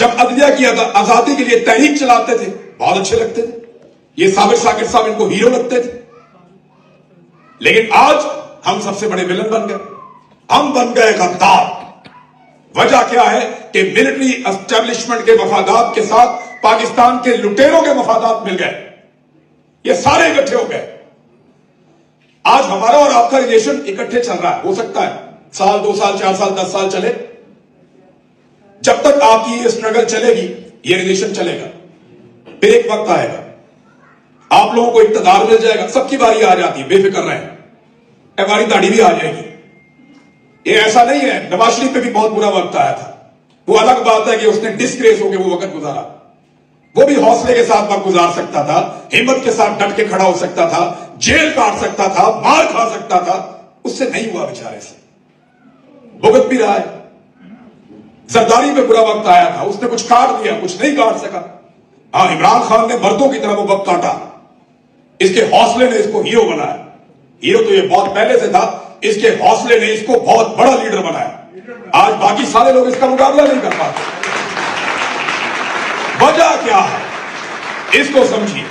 जब अदलिया की आजादी के लिए तहरीक चलाते थे बहुत अच्छे लगते थे, ये साबिर साकिर साहब इनको हीरो लगते थे। लेकिन आज हम सबसे बड़े विलन बन गए, हम बन गए गद्दार। वजह क्या है कि मिलिट्री एस्टेब्लिशमेंट के मफादात के साथ पाकिस्तान के लुटेरों के मफादात मिल गए, ये सारे इकट्ठे हो गए। आज हमारा और आपका रिलेशन इकट्ठे चल रहा है, हो सकता है साल 2 साल 4 साल 10 साल चले। जब तक आपकी ये स्ट्रगल चलेगी ये रिलेशन चलेगा। फिर एक वक्त आएगा आप लोगों को इक्तदार मिल जाएगा, सबकी बारी आ जाती है, बेफिक्र रहें, हमारी दाढ़ी भी आ जाएगी। ये ऐसा नहीं है, नवाज शरीफ पे भी बहुत बुरा वक्त आया था, वो अलग बात है कि उसने डिस्ग्रेस होकर वो वक्त गुजारा। वो भी हौसले के साथ वक्त गुजार सकता था, हिम्मत के साथ डट के खड़ा हो सकता था, जेल काट सकता था, मार खा सकता था, उससे नहीं हुआ बेचारे से, भुगत भी रहा है। जरदारी पे बुरा वक्त आया था, उसने कुछ काट दिया, कुछ नहीं काट सका। हाँ, इमरान खान ने मर्दों की तरह वो वक्त काटा, इसके हौसले ने इसको हीरो बनाया। हीरो तो ये बहुत पहले से था, इसके हौसले ने इसको बहुत बड़ा लीडर बनाया। आज बाकी सारे लोग इसका मुकाबला नहीं कर पाते। वजह क्या है इसको समझिए।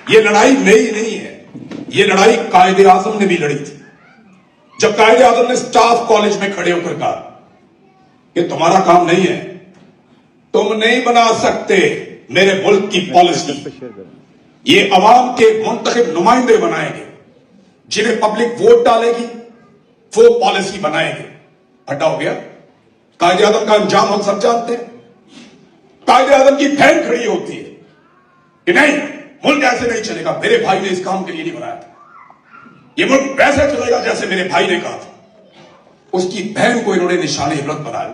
ये लड़ाई नई नहीं है, ये लड़ाई कायदे आजम ने भी लड़ी थी। जब कायदे आजम ने स्टाफ कॉलेज में खड़े होकर कहा कि तुम्हारा काम नहीं है, तुम नहीं बना सकते मेरे मुल्क की पॉलिसी, ये अवाम के मुंतखब नुमाइंदे बनाएंगे, जिन्हें पब्लिक वोट डालेगी वो पॉलिसी बनाएंगे। हटा हो गया। कायदे आजम का अंजाम हम सब जानते हैं। कायदे आजम की बहन खड़ी होती है कि नहीं, मुल्क ऐसे नहीं चलेगा, मेरे भाई ने इस काम के लिए नहीं बनाया था, ये मुल्क वैसे चलेगा जैसे मेरे भाई ने कहा था। उसकी बहन को इन्होंने निशाने इबरत बनाया,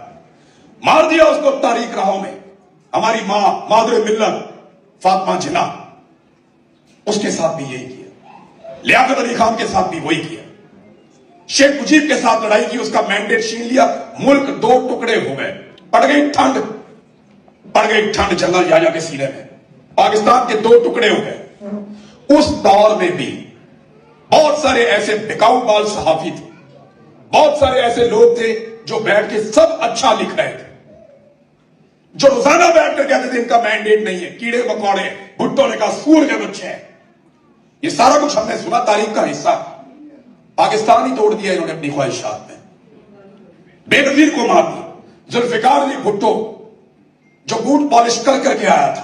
मार दिया उसको तारीख राहों में। हमारी मां मादरे मिल्लत फातिमा जिन्ना, उसके साथ भी यही किया, लियाकत अली खान के साथ भी वही किया, शेख मुजीब के साथ लड़ाई की, उसका मैंडेट छीन लिया, मुल्क 2 टुकड़े हो गए, पड़ गई ठंड जंगल याया के सीने में, पाकिस्तान के 2 टुकड़े हो गए। उस दौर में भी बहुत सारे ऐसे बिकाऊ बाल सहाफी थे, बहुत सारे ऐसे लोग थे जो बैठ के सब अच्छा लिख रहे थे, जो रोजाना बैठकर कहते थे इनका मैंडेट नहीं है, कीड़े मकोड़े, भुट्टो ने कहा सूर के बच्चे हैं। ये सारा कुछ हमने सुना, तारीख का हिस्सा। पाकिस्तान ही तोड़ दिया इन्होंने अपनी ख्वाहिशात में। बेनजीर को मार दिया, जुल्फिकार अली भुट्टो जो बूट पॉलिश कर करके आया था,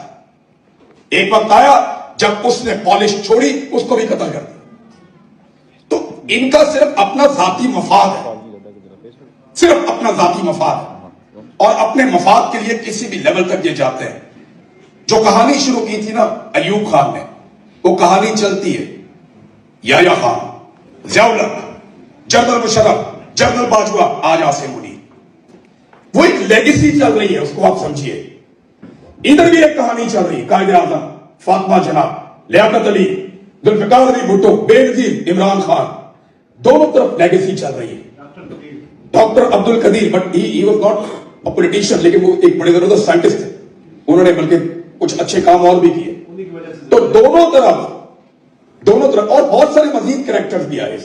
एक वक्त आया जब उसने पॉलिश छोड़ी उसको भी कत्ल कर दिया। तो इनका सिर्फ अपना जाती मफाद है, सिर्फ अपना जाती मफाद है, और अपने मफाद के लिए किसी भी लेवल तक ये जाते हैं। जो कहानी शुरू की थी ना अयूब खान ने, वो कहानी चलती है। याया खान, ज़ियाउल हक, जनरल मुशर्रफ, जनरल बाजवा, आज आसिम मुनीर, वो एक लेगेसी चल रही है, उसको आप समझिए। इधर भी एक कहानी चल रही है, कायदे आजम, फातिमा जिन्ना, लियाकत अली, जुल्फिकार अली भुट्टो, बेनजीर, इमरान खान, दोनों तरफ लेगेसी चल रही है। Doctor Abdul Qadeer, but he was not a politician, लेकिन वो एक बड़े जबरदस्त साइंटिस्ट थे, उन्होंने बल्कि कुछ अच्छे काम और भी किए। तो दोनों तरफ और बहुत सारे मजीद कैरेक्टर्स भी आए,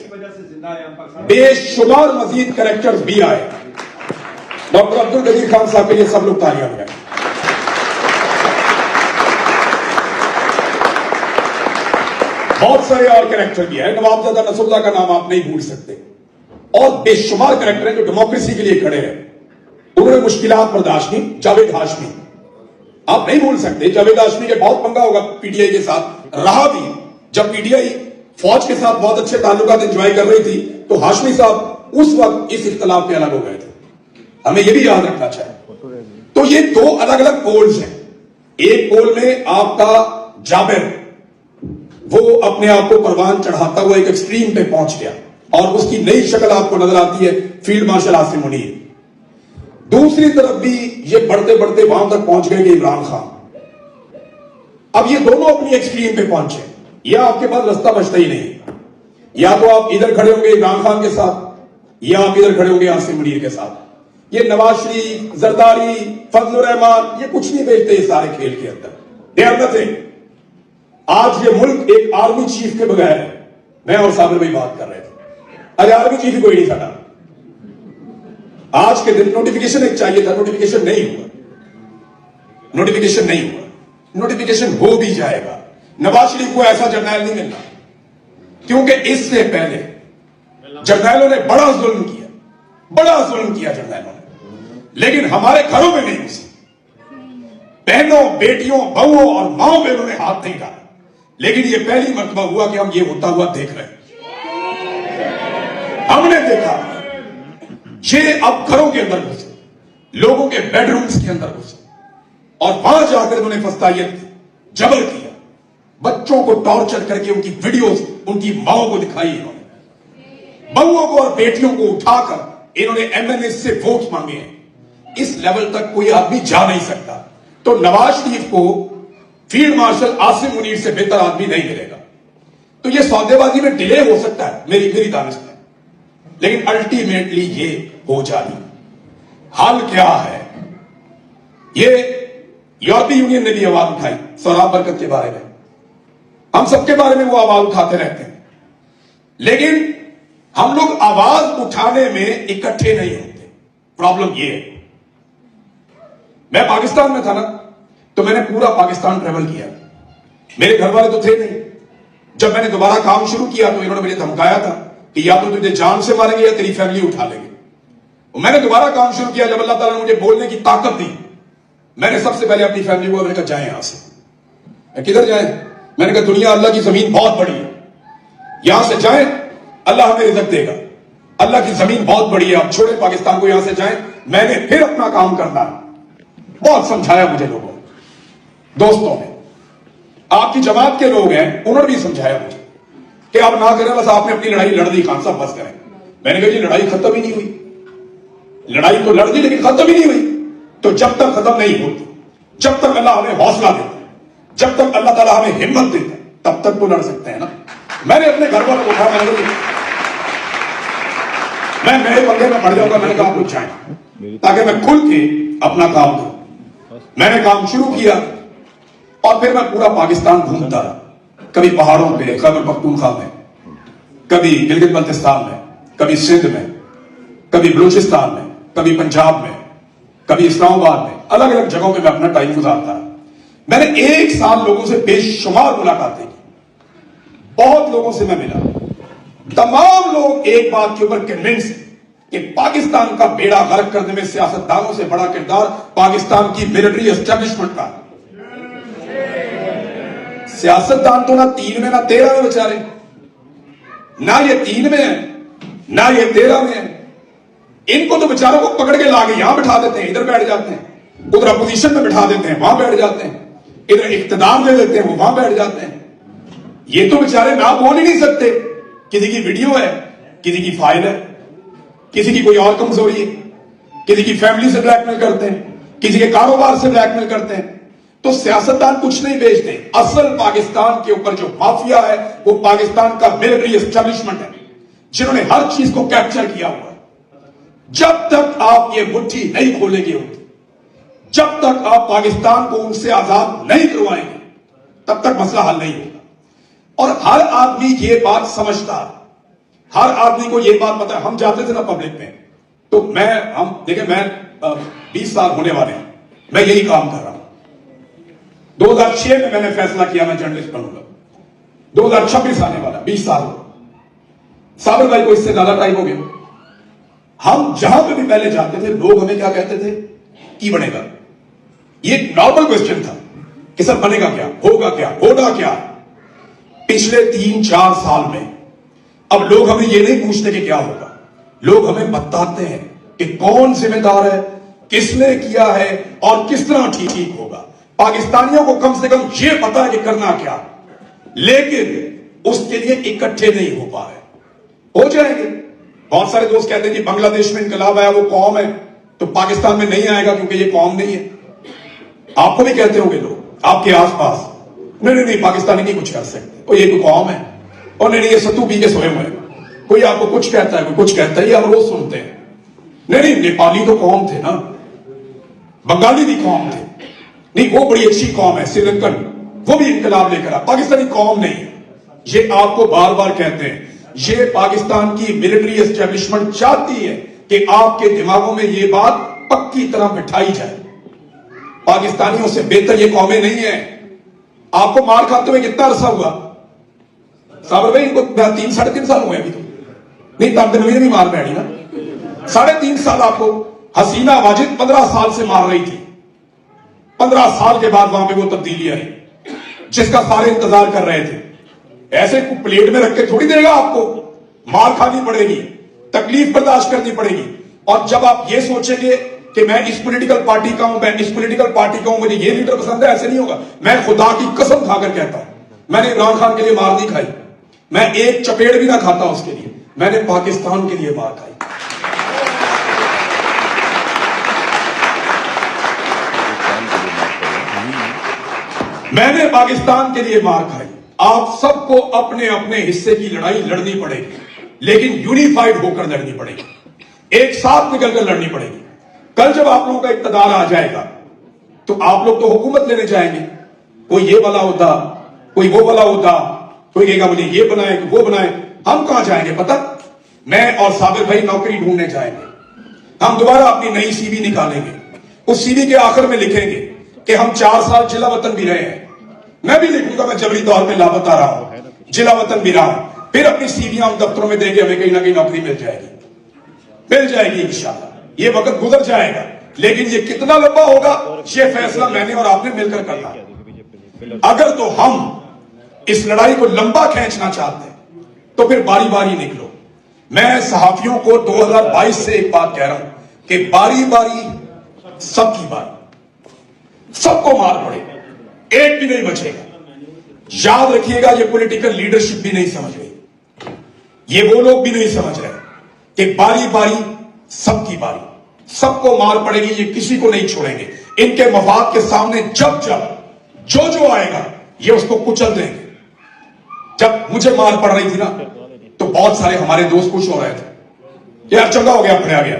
बेशुमार मजीद कैरेक्टर्स भी आए। डॉक्टर अब्दुल कदीर खान साहब के लिए सब लोग तालियां बजाएं। बहुत सारे और कैरेक्टर भी है, नवाबजादा नसरुल्लाह का नाम आप नहीं भूल सकते, और बेशुमार कैरेक्टर हैं जो डेमोक्रेसी के लिए खड़े हैं। उन्होंने मुश्किलात बर्दाश्त की। जावेद हाशमी आप नहीं भूल सकते, जावेद हाशमी के बहुत पंगा होगा पीटीआई के साथ, रहा भी। जब पीटीआई फौज के साथ बहुत अच्छे ताल्लुकात एंजॉय कर रही थी तो हाशमी साहब उस वक्त इस इख्तलाफ पे अलग हो गए थे, हमें यह भी याद रखना चाहिए। तो ये 2 अलग अलग पोल्स हैं। एक पोल में आपका जाबिर, वो अपने आप को परवान चढ़ाता हुआ एक एक्सट्रीम पे पहुंच गया, और उसकी नई शक्ल आपको नजर आती है फील्ड मार्शल आसिम मुनीर। दूसरी तरफ भी ये बढ़ते बढ़ते वहां तक पहुंच गए कि इमरान खान। अब ये दोनों अपनी एक्सट्रीम पे पहुंचे, या आपके पास रास्ता बचता ही नहीं, या तो आप इधर खड़े होंगे इमरान खान के साथ, या आप इधर खड़े होंगे आसिम मुनीर के साथ। ये नवाज शरीफ, जरदारी, फजलुर रहमान, ये कुछ नहीं बेचते इस सारे खेल के अंदर, दे आर नथिंग। आज ये मुल्क एक आर्मी चीफ के बगैर है। मैं और साबिर भाई बात कर रहे थे, अरे आर्मी चीफ ही कोई नहीं था। आज के दिन नोटिफिकेशन एक चाहिए था, नोटिफिकेशन नहीं हुआ। नोटिफिकेशन नहीं हुआ, नोटिफिकेशन हो भी जाएगा। नवाज शरीफ को ऐसा जर्नैल नहीं मिलना, क्योंकि इससे पहले जर्नैलों ने बड़ा जुल्म किया जर्नैलों ने, लेकिन हमारे घरों में नहीं घुसे। बहनों, बेटियों, बहुओं और माओं में उन्होंने हाथ नहीं डाला, लेकिन ये पहली मर्तबा हुआ कि हम ये होता हुआ देख रहे हैं। हमने देखा ये अब घरों के अंदर घुसे, लोगों के बेडरूम्स के अंदर घुसे और वहां जाकर उन्होंने फस्तायत की, जबर किया, बच्चों को टॉर्चर करके उनकी वीडियोस उनकी माओं को दिखाई। इन्होंने बहुओं को और बेटियों को उठाकर इन्होंने एमएनए से वोट मांगे हैं। इस लेवल तक कोई आदमी जा नहीं सकता। तो नवाज शरीफ को फील्ड मार्शल आसिम मुनीर से बेहतर आदमी नहीं मिलेगा। तो ये सौदेबाजी में डिले हो सकता है मेरी दानिश में, लेकिन अल्टीमेटली ये हो जानी। हाल क्या है? ये यूरोपीय यूनियन ने भी आवाज उठाई सोहराब बरकत के बारे में, हम सबके बारे में वो आवाज उठाते रहते हैं, लेकिन हम लोग आवाज उठाने में इकट्ठे नहीं होते। प्रॉब्लम ये है, मैं पाकिस्तान में था ना, तो मैंने पूरा पाकिस्तान ट्रेवल किया। मेरे घर वाले तो थे नहीं। जब मैंने दोबारा काम शुरू किया तो इन्होंने मुझे धमकाया था कि या तो तुझे जान से मारेंगे या तेरी फैमिली उठा लेंगे। और मैंने दोबारा काम शुरू किया, जब अल्लाह ताला ने मुझे बोलने की ताकत दी, मैंने सबसे पहले अपनी फैमिली को मैंने कहा जाए यहां से। किधर जाए? मैंने कहा दुनिया अल्लाह की जमीन बहुत बड़ी है, यहां से जाए अल्लाह हमें रिज़्क़ देगा। अल्लाह की जमीन बहुत बड़ी है, अब छोड़े पाकिस्तान को, यहां से जाए। मैंने फिर अपना काम करना है। बहुत समझाया मुझे लोगों ने, दोस्तों ने, आपकी जमात के लोग हैं, उन्होंने भी समझाया मुझे कि आप ना करें, बस आपने अपनी लड़ाई लड़ दी, खान साहब बस करें। मैंने कहा जी लड़ाई खत्म ही नहीं हुई। लड़ाई तो लड़ दी लेकिन खत्म ही नहीं हुई। तो जब तक खत्म नहीं होती, जब तक अल्लाह हमें हौसला देता, जब तक अल्लाह ताला हमें हिम्मत देता, तब तक तो लड़ सकते हैं ना। मैंने अपने घर वालों को कहा, मैं मेरे पंगे में पड़ जाऊंगा। मैंने कहा आप लोग जाएं ताकि मैं खुल के अपना काम करूं। मैंने काम शुरू किया और फिर मैं पूरा पाकिस्तान घूमता रहा, कभी पहाड़ों पे, खैबर पख्तूनख्वा में, कभी गिलगित बल्तिस्तान में, कभी सिंध में, कभी बलूचिस्तान में, कभी पंजाब में, कभी इस्लामाबाद में, अलग अलग जगहों पे मैं अपना टाइम गुजारता रहा। मैंने एक साल लोगों से बेशुमार मुलाकातें की, बहुत लोगों से मैं मिला। तमाम लोग एक बात के ऊपर कन्विंस हैं कि पाकिस्तान का बेड़ा गर्क करने में सियासतदानों से बड़ा किरदार पाकिस्तान की मिलिट्री एस्टेब्लिशमेंट का। सियासतदान तो ना 3 में ना 13 में बेचारे, ना ये 3 में है ना ये 13 में है। इनको तो बेचारों को पकड़ के लाके यहां बिठा देते हैं, इधर बैठ जाते हैं, उधर अपोजिशन में बिठा देते हैं, वहां बैठ जाते हैं, इधर इख्तिदार दे देते हैं, वो वहां बैठ जाते हैं। ये तो बेचारे ना बोल ही नहीं सकते। किसी की वीडियो है, किसी की फाइल है, किसी की कोई और कमजोरी है, किसी की फैमिली से ब्लैकमेल करते हैं, किसी के कारोबार से ब्लैकमेल करते हैं। तो सियासतदान कुछ नहीं बेचते। असल पाकिस्तान के ऊपर जो माफिया है वो पाकिस्तान का मिलिट्री एस्टेब्लिशमेंट है, जिन्होंने हर चीज को कैप्चर किया हुआ है। जब तक आप ये मुट्ठी नहीं खोलेंगे होती, जब तक आप पाकिस्तान को उनसे आजाद नहीं करवाएंगे, तब तक मसला हल नहीं होगा। और हर आदमी ये बात समझता, हर आदमी को ये बात पता है। हम जाते थे ना पब्लिक में, तो देखिए मैं 20 साल होने वाले हैं, मैं यही काम कर रहा हूं। 2006 में मैंने फैसला किया मैं जर्नलिस्ट बनूंगा। 2026 आने वाला, 20 साल हो। साबिर भाई को इससे ज्यादा टाइम हो गया। हम जहां पे भी पहले जाते थे, लोग हमें क्या कहते थे? की बनेगा? ये नॉर्मल क्वेश्चन था कि सर बनेगा क्या, होगा क्या, होगा क्या। पिछले 3-4 साल में अब लोग हमें ये नहीं पूछते कि क्या होगा, लोग हमें बताते हैं कि कौन जिम्मेदार है, किसने किया है और किस तरह ठीक होगा। पाकिस्तानियों को कम से कम ये पता है कि करना क्या, लेकिन उसके लिए इकट्ठे नहीं हो पा रहे। हो जाएंगे। बहुत सारे दोस्त कहते हैं कि बांग्लादेश में इनकलाब आया, वो कौम है, तो पाकिस्तान में नहीं आएगा क्योंकि ये कौम नहीं है। आपको भी कहते होंगे लोग आपके आसपास, नहीं पाकिस्तानी नहीं कुछ कर सकते, और ये कोई कौम है, और नहीं ये सत्तू पी के सोए हुए हैं। कोई आपको कुछ कहता है, कोई कुछ कहता है, ये हम रोज सुनते हैं। नहीं नेपाली तो कौम थे ना, बंगाली भी कौम थे, नहीं वो बड़ी अच्छी कौम है, श्रीलंकन, वो भी इनकलाब लेकर आ, पाकिस्तानी कौम नहीं है। ये आपको बार बार कहते हैं। ये पाकिस्तान की मिलिट्री एस्टेब्लिशमेंट चाहती है कि आपके दिमागों में ये बात पक्की तरह बिठाई जाए। पाकिस्तानियों से बेहतर ये कौमें नहीं है। आपको मार खाते हुए कितना अरसा हुआ? साबर भाई इनको 3-3.5 साल हुए अभी तो नहीं, तब तो नवीन भी मार बैठी ना। 3.5 साल आपको हसीना वाजिद 15 साल से मार रही थी। 15 साल के बाद वहां पे वो तब्दीली आई जिसका सारे इंतजार कर रहे थे। ऐसे प्लेट में रख के थोड़ी देगा आपको, मार खानी पड़ेगी, तकलीफ बर्दाश्त करनी पड़ेगी। और जब आप ये सोचेंगे कि मैं इस पॉलिटिकल पार्टी का हूं, मैं इस पॉलिटिकल पार्टी का हूं, मुझे ये लीडर पसंद है, ऐसे नहीं होगा। मैं खुदा की कसम खाकर कहता हूं, मैंने इमरान खान के लिए मार नहीं खाई, मैं एक चपेट भी ना खाता उसके लिए, मैंने पाकिस्तान के लिए मार खाई। मैंने पाकिस्तान के लिए मार खाई। आप सबको अपने अपने हिस्से की लड़ाई लड़नी पड़ेगी, लेकिन यूनिफाइड होकर लड़नी पड़ेगी, एक साथ निकलकर लड़नी पड़ेगी। कल जब आप लोगों का इक़्तिदार आ जाएगा तो आप लोग तो हुकूमत लेने जाएंगे, कोई ये वाला होता, कोई वो वाला होता, कोई कहेगा मुझे ये बनाए वो बनाए। हम कहां जाएंगे पता? मैं और साबिर भाई नौकरी ढूंढने जाएंगे। हम दोबारा अपनी नई सीवी निकालेंगे, उस सीवी के आखिर में लिखेंगे कि हम 4 साल जिला वतन भी रहे हैं। मैं भी लिखूंगा मैं जबरी तौर पे लापता रहा हूं, जिला वतन भी रहा हूं। फिर अपनी सीवियां हम दफ्तरों में देंगे, हमें कहीं ना कहीं नौकरी मिल जाएगी इंशाल्लाह। ये वक्त गुजर जाएगा, लेकिन ये कितना लंबा होगा ये फैसला मैंने और आपने मिलकर करना है। अगर तो हम इस लड़ाई को लंबा खींचना चाहते हैं तो फिर बारी बारी निकलो। मैं सहाफियों को 2022 से एक बात कह रहा हूं कि बारी बारी सबकी बारी, सबको मार पड़े, एक भी नहीं बचेगा। याद रखिएगा, ये पॉलिटिकल लीडरशिप भी नहीं समझ रही, ये वो लोग भी नहीं समझ रहे कि बारी बारी सबकी बारी, सबको मार पड़ेगी, ये किसी को नहीं छोड़ेंगे। इनके मफाद के सामने जब जब जो आएगा ये उसको कुचल देंगे। जब मुझे मार पड़ रही थी ना तो बहुत सारे हमारे दोस्त खुश हो रहे थे, यार चंगा हो गया, पकड़ा गया।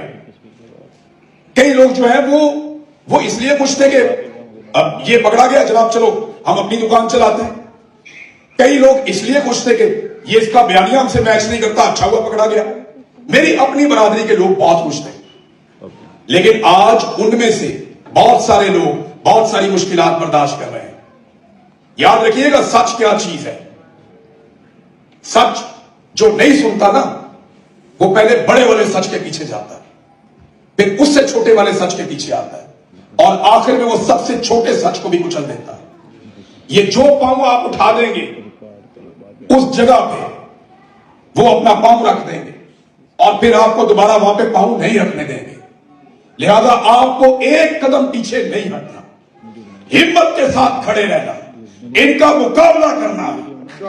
कई लोग जो है वो इसलिए खुश थे कि अब ये पकड़ा गया जनाब, चलो हम अपनी दुकान चलाते हैं। कई लोग इसलिए खुश थे कि ये इसका बयानिया हमसे मैच नहीं करता, अच्छा हुआ पकड़ा गया। मेरी अपनी बरादरी के लोग बहुत खुश थे, लेकिन आज उनमें से बहुत सारे लोग बहुत सारी मुश्किलात बर्दाश्त कर रहे हैं। याद रखिएगा, सच क्या चीज है। सच जो नहीं सुनता ना वो पहले बड़े वाले सच के पीछे जाता है, फिर उससे छोटे वाले सच के पीछे आता है, और आखिर में वो सबसे छोटे सच को भी कुचल देता है। ये जो पांव आप उठा देंगे उस जगह पे वो अपना पांव रख देंगे और फिर आपको दोबारा वहां पे पांव नहीं रखने देंगे। लिहाजा आपको एक कदम पीछे नहीं हटना, हिम्मत के साथ खड़े रहना, इनका मुकाबला करना,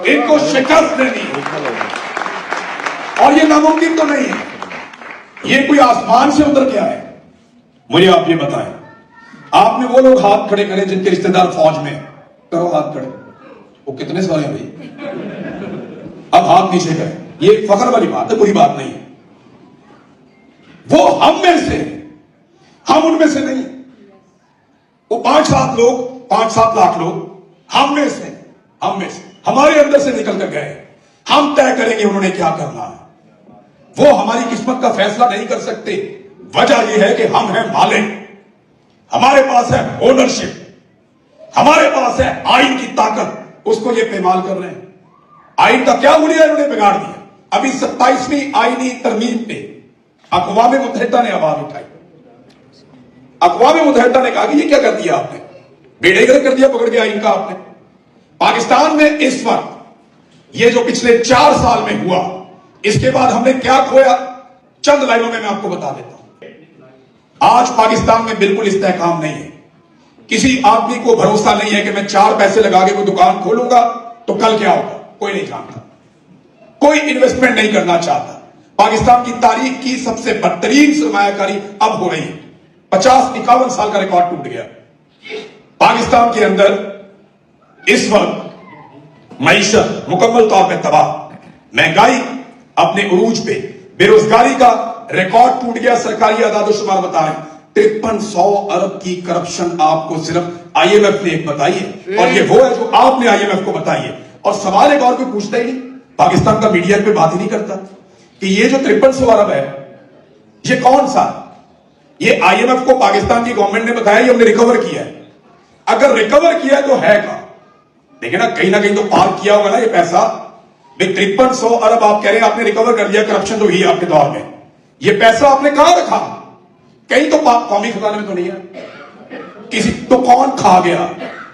इनको शिकस्त देनी। और ये नामुमकिन तो नहीं है, ये कोई आसमान से उतर के आए। मुझे आप ये बताएं, आपने वो लोग हाथ खड़े करें जिनके रिश्तेदार फौज में, करो हाथ खड़े। वो कितने सारे हैं भाई? अब हाथ नीचे करें, ये फख्र वाली बात है, बुरी बात नहीं है। वो हम में से, हम उनमें से नहीं। वो 5-7 लाख लोग हम में से हमारे अंदर से निकल कर गए। हम तय करेंगे उन्होंने क्या करना है। वो हमारी किस्मत का फैसला नहीं कर सकते। वजह यह है कि हम हैं मालिक, हमारे पास है ओनरशिप, हमारे पास है आइन की ताकत, उसको ये पेमाल कर रहे हैं। आइन का क्या हुलिया इन्होंने बिगाड़ दिया। अभी 27वीं आईनी तरमीम पे अक़वाम मुत्तहिदा ने आवाज उठाई। अक़वाम मुत्तहिदा ने कहा कि ये क्या कर दिया आपने, बेड़ेगर कर दिया पकड़ के आइन का आपने। पाकिस्तान में इस वक्त ये जो पिछले 4 साल में हुआ, इसके बाद हमने क्या खोया, चंद लाइनों में मैं आपको बता देता हूं। आज पाकिस्तान में बिल्कुल इस्तेहकाम नहीं है। किसी आदमी को भरोसा नहीं है कि मैं 4 पैसे लगा के कोई दुकान खोलूंगा तो कल क्या होगा, कोई नहीं जानता। कोई इन्वेस्टमेंट नहीं करना चाहता। पाकिस्तान की तारीख की सबसे बदतरीन सरमायाकारी अब हो रही है। 50-51 साल का रिकॉर्ड टूट गया। पाकिस्तान के अंदर इस वक्त मईशत मुकम्मल तौर पर तबाह, महंगाई अपने उरूज पे, बेरोजगारी का रिकॉर्ड टूट गया। सरकारी आदादोशुमार बता रहे हैं 5300 अरब की करप्शन आपको सिर्फ आईएमएफ ने एक बताई है, और ये वो है जो आपने आईएमएफ को बताई है। और सवाल एक और कोई पूछता ही नहीं, पाकिस्तान का मीडिया पे बात ही नहीं करता कि ये जो 5300 अरब है ये कौन सा, ये आईएमएफ को पाकिस्तान की गवर्नमेंट ने बताया, ये हमने रिकवर किया है। अगर रिकवर किया है तो है कहां? देखिए ना कहीं तो पार्क किया होगा ना ये पैसा। 5300 अरब आप कह रहे हैं आपने रिकवर कर लिया, करप्शन तो हुई आपके दौर में, ये पैसा आपने कहां रखा? कहीं तो कौमी खजाने में तो नहीं है, किसी तो कौन खा गया?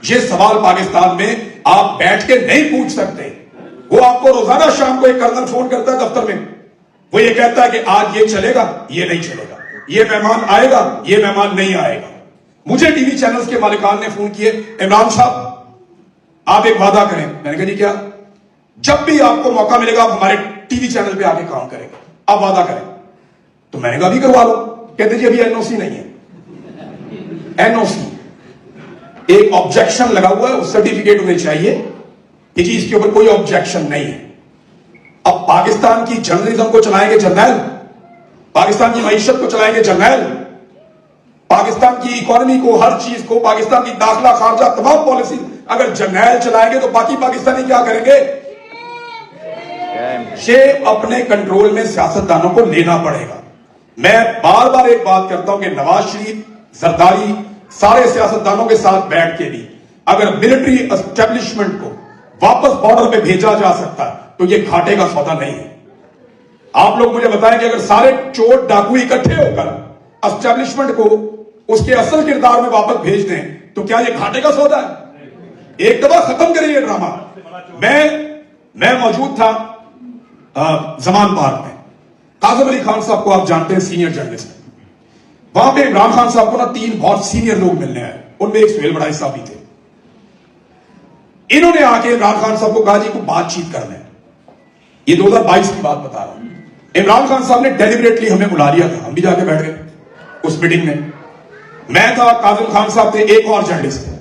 ये सवाल पाकिस्तान में आप बैठ के नहीं पूछ सकते। वो आपको रोजाना शाम को एक कर्नल फोन करता है दफ्तर में, वो ये कहता है कि आज ये चलेगा, ये नहीं चलेगा, ये मेहमान आएगा, ये मेहमान नहीं आएगा। मुझे टीवी चैनल्स के मालिकान ने फोन किए, इमरान साहब आप एक वादा करें। मैंने कहा जी क्या? जब भी आपको मौका मिलेगा आप हमारे टीवी चैनल पे आके काम करेंगे, आप वादा करें। तो मैंने कहा अभी करवा लो। कहते जी अभी एनओसी नहीं है। एनओसी एक ऑब्जेक्शन लगा हुआ है, उस सर्टिफिकेट होने चाहिए कि जी इसके ऊपर कोई ऑब्जेक्शन नहीं है। अब पाकिस्तान की जर्नलिज्म को चलाएंगे जर्नैल, पाकिस्तान की मईशत को चलाएंगे जर्नैल, पाकिस्तान की इकोनॉमी को, हर चीज को, पाकिस्तान की दाखिला खारजा तमाम पॉलिसी अगर जर्नैल चलाएंगे तो बाकी पाकिस्तानी क्या करेंगे? ये अपने कंट्रोल में सियासतदानों को लेना पड़ेगा। मैं बार बार एक बात करता हूं कि नवाज शरीफ, जरदारी, सारे सियासतदानों के साथ बैठ के भी अगर मिलिट्री एस्टेब्लिशमेंट को वापस बॉर्डर पे भेजा जा सकता तो ये घाटे का सौदा नहीं है। आप लोग मुझे बताएं कि अगर सारे चोर डाकू इकट्ठे होकर एस्टेब्लिशमेंट को उसके असल किरदार में वापस भेज दें तो क्या ये घाटे का सौदा है? एक दफा खत्म करिए ड्रामा। मैं मौजूद था जमान पार्क में, काजम अली खान साहब को आप जानते हैं, सीनियर जर्नलिस्ट। वहां पे इमरान खान साहब को ना 3 बहुत सीनियर लोग मिलने आए, उनमें एक सुहेल बड़ाई साहब भी थे। इन्होंने आके इमरान खान साहब को कहा जी को बातचीत करना है। ये 2022 की बात बता रहा हूं। इमरान खान साहब ने डेलिबरेटली हमें बुला लिया था, हम भी जाके बैठ गए उस मीटिंग में। मैं था, काजिम खान साहब थे, एक और जर्नलिस्ट थे,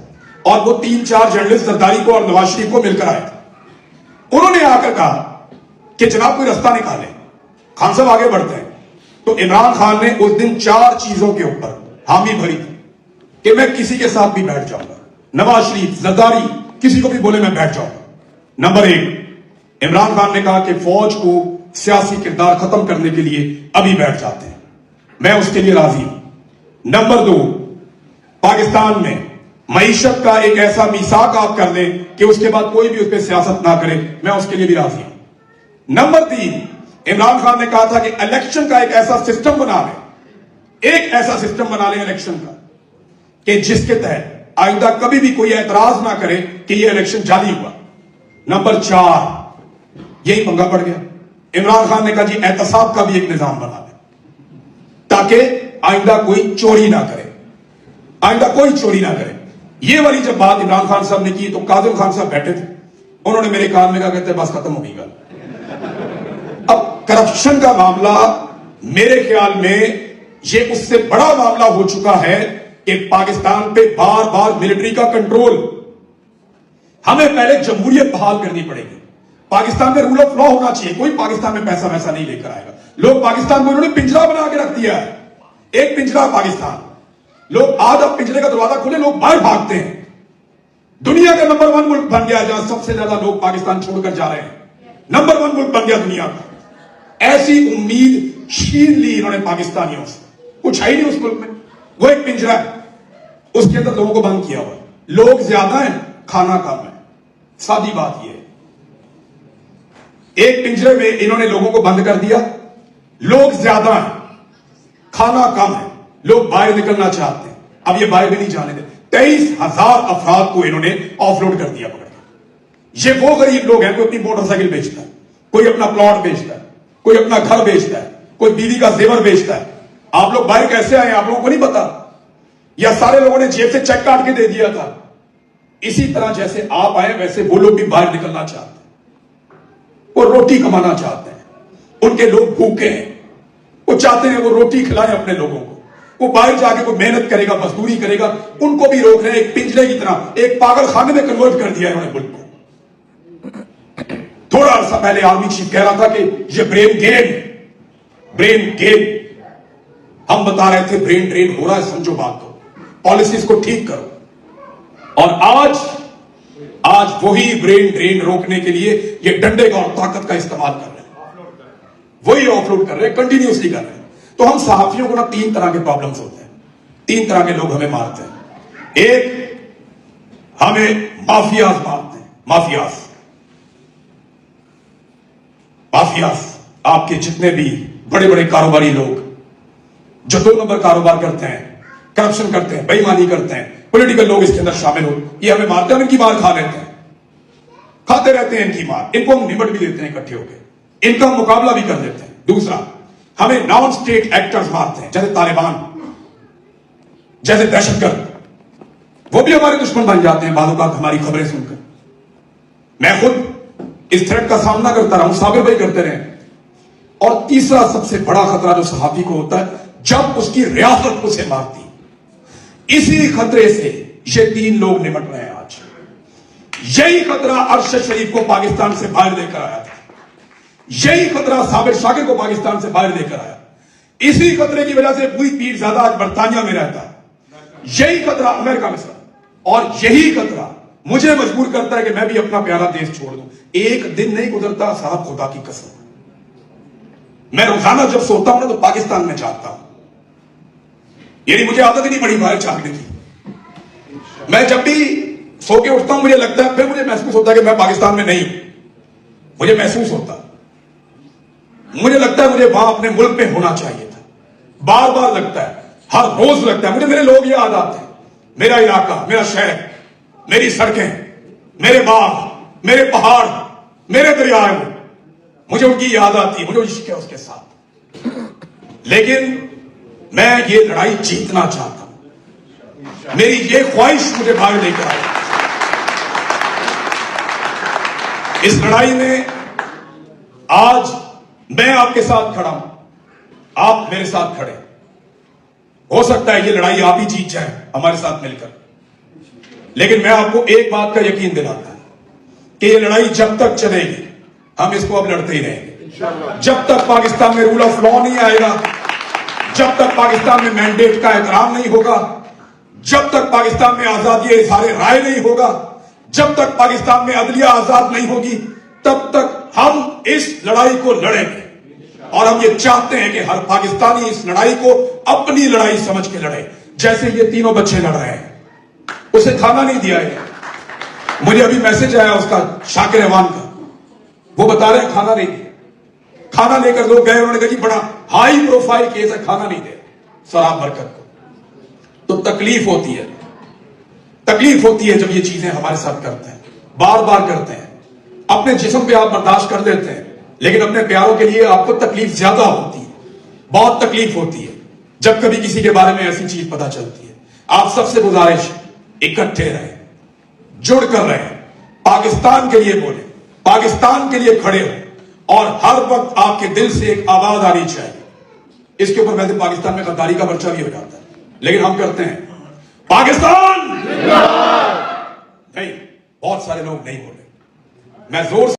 और वो 3-4 जर्नलिस्ट जरदारी को और नवाज शरीफ को मिलकर आए थे। उन्होंने आकर कहा कि जनाब कोई रास्ता निकालें, खान साहब आगे बढ़ते हैं। तो इमरान खान ने उस दिन 4 चीजों के ऊपर हामी भरी थी कि मैं किसी के साथ भी बैठ जाऊंगा, नवाज शरीफ, जरदारी, किसी को भी बोले मैं बैठ जाऊंगा। नंबर 1, इमरान खान ने कहा कि फौज को सियासी किरदार खत्म करने के लिए अभी बैठ जाते हैं, मैं उसके लिए राजी हूं। नंबर 2, पाकिस्तान में मईशत का एक ऐसा मीसाक आप कर दें कि उसके बाद कोई भी उस पर सियासत ना करे, मैं उसके लिए भी राजी हूं। नंबर 3, इमरान खान ने कहा था कि इलेक्शन का एक ऐसा सिस्टम बना लें, एक ऐसा सिस्टम बना लें इलेक्शन का कि जिसके तहत आइंदा कभी भी कोई एतराज ना करे कि यह इलेक्शन जाली हुआ। नंबर 4, यही पंगा पड़ गया। इमरान खान ने कहा जी एहतसाब का भी एक निजाम बना लें ताकि आइंदा कोई चोरी ना करे, आइंदा कोई चोरी ना करे। ये वाली जब बात इमरान खान साहब ने की तो काजिम खान साहब बैठे थे, उन्होंने मेरे कान में कहा, कहते बस खत्म हो गई गल। अब करप्शन का मामला मेरे ख्याल में ये उससे बड़ा मामला हो चुका है कि पाकिस्तान पे बार बार मिलिट्री का कंट्रोल। हमें पहले जमहूरियत बहाल करनी पड़ेगी, पाकिस्तान में रूल ऑफ लॉ होना चाहिए। कोई पाकिस्तान में पैसा वैसा नहीं लेकर आएगा। लोग पाकिस्तान को इन्होंने पिंजरा बना के रख दिया है, एक पिंजरा पाकिस्तान। लोग आज अब पिंजरे का दरवाजा खुले लोग बाहर भागते हैं। दुनिया का नंबर 1 मुल्क बन गया जहां सबसे ज्यादा लोग पाकिस्तान छोड़कर जा रहे हैं, नंबर 1 मुल्क बन गया दुनिया का। ऐसी उम्मीद छीन ली इन्होंने पाकिस्तानियों से, कुछ है ही नहीं उस मुल्क में। वो एक पिंजरा है, उसके अंदर लोगों को बंद किया हुआ है। लोग ज्यादा हैं, खाना कम है, सादी बात यह है। एक पिंजरे में इन्होंने लोगों को बंद कर दिया, लोग ज्यादा हैं, खाना कम है, लोग बाहर निकलना चाहते हैं, अब ये बाहर भी नहीं जाने देते। 23,000 अफराद को इन्होंने ऑफलोड कर दिया पकड़ के। ये वो गरीब लोग हैं, कोई अपनी मोटरसाइकिल बेचता है, कोई अपना प्लॉट बेचता है, कोई अपना घर बेचता है, कोई बीवी का जेवर बेचता है। आप लोग बाहर कैसे आए आप लोगों को नहीं पता, या सारे लोगों ने जेब से चेक काट के दे दिया था। इसी तरह जैसे आप आए वैसे वो लोग भी बाहर निकलना चाहते हैं, वो रोटी कमाना चाहते हैं। उनके लोग भूखे हैं, वो चाहते हैं वो रोटी खिलाएं अपने लोगों को। वो बाहर जाके वो मेहनत करेगा, मजदूरी करेगा, उनको भी रोक रहे हैं। एक पिंजरे की तरह, एक पागल खाने में कन्वर्ट कर दिया है उन्होंने मुल्क को। थोड़ा अर्सा पहले आर्मी चीफ कह रहा था कि ये ब्रेन गेम। हम बता रहे थे ब्रेन ड्रेन हो रहा है, समझो बात को, पॉलिसीज को ठीक करो। और आज वही ब्रेन ड्रेन रोकने के लिए ये डंडे का और ताकत का इस्तेमाल कर रहे हैं, वही ऑफलोड कर रहे हैं, कंटिन्यूसली कर रहे हैं। तो हम सहाफियों को ना 3 तरह के प्रॉब्लम्स होते हैं, 3 तरह के लोग हमें मारते हैं। एक, हमें माफियाज मारते हैं, माफियाज आपके जितने भी बड़े बड़े कारोबारी लोग जो 2 नंबर कारोबार करते हैं, करप्शन करते हैं, बेईमानी करते हैं, पॉलिटिकल लोग इसके अंदर शामिल हो, ये हमें मारते हैं, हम इनकी मार खा लेते हैं, खाते रहते हैं इनकी मार, इनको हम निमट भी देते हैं इकट्ठे होकर, इनका मुकाबला भी कर देते हैं। दूसरा, हमें नॉन स्टेट एक्टर्स मारते हैं, जैसे तालिबान, जैसे दहशतगर्द, वो भी हमारे दुश्मन बन जाते हैं बालों का हमारी खबरें सुनकर। मैं खुद इस थ्रेट का सामना करता रहा हूं, साबिर भाई करते रहे। और तीसरा सबसे बड़ा खतरा जो सहाफी को होता है, जब उसकी रियासत उसे मारती। इसी खतरे से ये 3 लोग निपट रहे हैं आज। यही खतरा अरशद शरीफ को पाकिस्तान से बाहर लेकर आया था, यही खतरा साबिर शाकिर को पाकिस्तान से बाहर लेकर आया। इसी खतरे की वजह से पूरी पीर ज्यादा आज बरतानिया में रहता है, यही खतरा अमेरिका में सर, और यही खतरा मुझे मजबूर करता है कि मैं भी अपना प्यारा देश छोड़ दूं। एक दिन नहीं गुजरता साहब, खुदा की कसम, मैं रोजाना जब सोता हूं ना तो पाकिस्तान में जागता हूं। यानी मुझे आदत ही नहीं पड़ी बाहर जागने की। मैं जब भी सो के उठता हूं मुझे लगता है, फिर मुझे महसूस होता है कि मैं पाकिस्तान में नहीं हूं। मुझे महसूस होता, मुझे लगता है मुझे वहां अपने मुल्क में होना चाहिए था। बार बार लगता है, हर रोज लगता है। मुझे मेरे लोग याद आते हैं, मेरा इलाका, मेरा शहर, मेरी सड़कें, मेरे बाग, मेरे पहाड़, मेरे दरियाएं, मुझे उनकी याद आती है, मुझे इश्क है उसके साथ। लेकिन मैं ये लड़ाई जीतना चाहता हूं, मेरी ये ख्वाहिश मुझे बाहर लेकर आई। इस लड़ाई में आज मैं आपके साथ खड़ा हूं, आप मेरे साथ खड़े। हो सकता है ये लड़ाई आप ही जीत जाए हमारे साथ मिलकर, लेकिन मैं आपको एक बात का यकीन दिलाता हूं कि ये लड़ाई जब तक चलेगी हम इसको अब लड़ते ही रहेंगे। जब तक पाकिस्तान में रूल ऑफ लॉ नहीं आएगा, जब तक पाकिस्तान में मैंडेट का एहतराम नहीं होगा, जब तक पाकिस्तान में आजादी इज़हार राय नहीं होगा, जब तक पाकिस्तान में अदलिया आजाद नहीं होगी, तब तक हम इस लड़ाई को लड़ेंगे। और हम ये चाहते हैं कि हर पाकिस्तानी इस लड़ाई को अपनी लड़ाई समझ के लड़े। जैसे ये 3 बच्चे लड़ रहे हैं, उसे खाना नहीं दिया है। मुझे अभी मैसेज आया उसका, शाकिर रहमान का, वो बता रहे हैं खाना नहीं दिया। खाना लेकर लोग गए, उन्होंने कहा जी बड़ा हाई प्रोफाइल केस है, खाना नहीं दे सराब बरकत को। तो तकलीफ होती है, तकलीफ होती है जब ये चीजें हमारे साथ करते हैं, बार बार करते हैं। अपने जिस्म पे आप बर्दाश्त कर देते हैं, लेकिन अपने प्यारों के लिए आपको तकलीफ ज्यादा होती है, बहुत तकलीफ होती है जब कभी किसी के बारे में ऐसी चीज पता चलती है। आप सबसे गुजारिश, इकट्ठे रहें, जुड़ कर रहें, पाकिस्तान के लिए बोले, पाकिस्तान के लिए खड़े हो, और हर वक्त आपके दिल से एक आवाज आनी चाहिए। इसके ऊपर वैसे पाकिस्तान में गद्दारी का पर्चा भी हो जाता है, लेकिन हम करते हैं पाकिस्तान नहीं। बहुत सारे लोग नहीं बोले, मैं जोर से